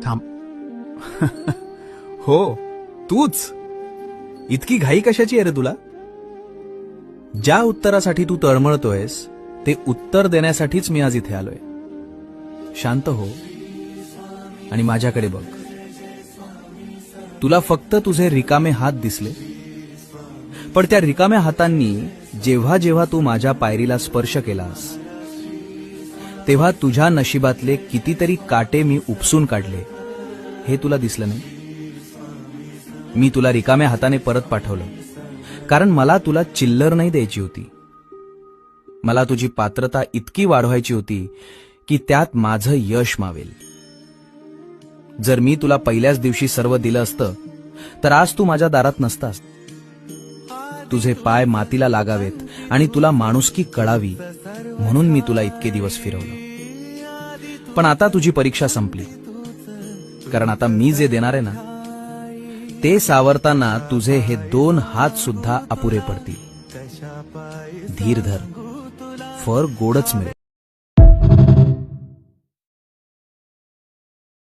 थांब. हो, तूच. इतकी घाई कशाची आहे रे तुला? ज्या उत्तरासाठी तू तळमळतोयस ते उत्तर देण्यासाठीच मी आज इथे आलोय. शांत हो आणि माझ्याकडे बघ. तुला फक्त तुझे रिकामे हात दिसले, पण त्या रिकाम्या हातांनी जेव्हा जेव्हा तू माझ्या पायरीला स्पर्श केलास तेव्हा तुझ्या नशिबातले कितीतरी काटे मी उपसून काढले. हे तुला दिसलं नाही? मी तुला रिकाम्या हाताने परत पाठवलं, कारण मला तुला चिल्लर नाही द्यायची होती. मला तुझी पात्रता इतकी वाढवायची होती की त्यात माझं यश मावेल. जर मी तुला पहिल्याच दिवशी सर्व दिलं असतं तर आज तू माझ्या दारात नसतास. तुझे पाय मातीला लागावेत आणि तुला माणुसकी कळावी म्हणून मी तुला इतके दिवस फिरवलं. पण आता तुझी परीक्षा संपली, कारण आता मी जे देणार आहे ना ते सावरताना तुझे हे 2 हात सुद्धा अपुरे पडतील. धीर धर, फळ गोडच मिळेल.